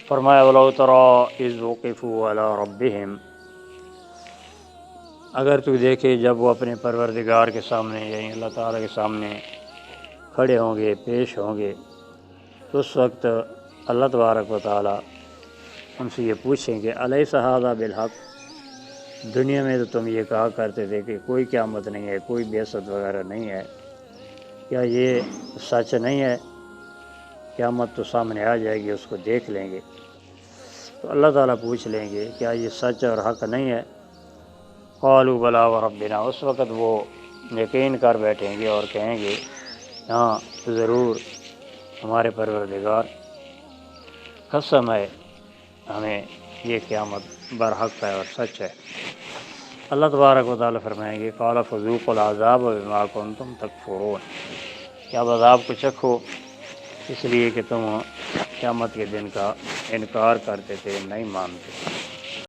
فرمایا وَلَوْ تَرَىٰ إِذْ وُقِفُوا عَلَىٰ رَبِّهِمْ، اگر تو دیکھے جب وہ اپنے پروردگار کے سامنے یعنی اللہ تعالیٰ کے سامنے کھڑے ہوں گے، پیش ہوں گے، تو اس وقت اللہ تبارک و تعالیٰ ان سے یہ پوچھیں گے الیس ھذا بالحق، دنیا میں تو تم یہ کہا کرتے تھے کہ کوئی قیامت نہیں ہے، کوئی بعثت وغیرہ نہیں ہے، کیا یہ سچ نہیں ہے؟ قیامت تو سامنے آ جائے گی، اس کو دیکھ لیں گے۔ تو اللہ تعالیٰ پوچھ لیں گے کیا یہ سچ اور حق نہیں ہے؟ قالوا بلا وربنا، اس وقت وہ یقین کر بیٹھیں گے اور کہیں گے ہاں ضرور ہمارے پروردگار، قسم ہے ہمیں یہ قیامت برحق ہے اور سچ ہے۔ اللہ تبارک و تعالیٰ فرمائیں گے قال فذوقوا العذاب بما کنتم تکفرون، کیا اب عذاب کو چکھو اس لیے کہ تم قیامت کے دن کا انکار کرتے تھے، نہیں مانتے۔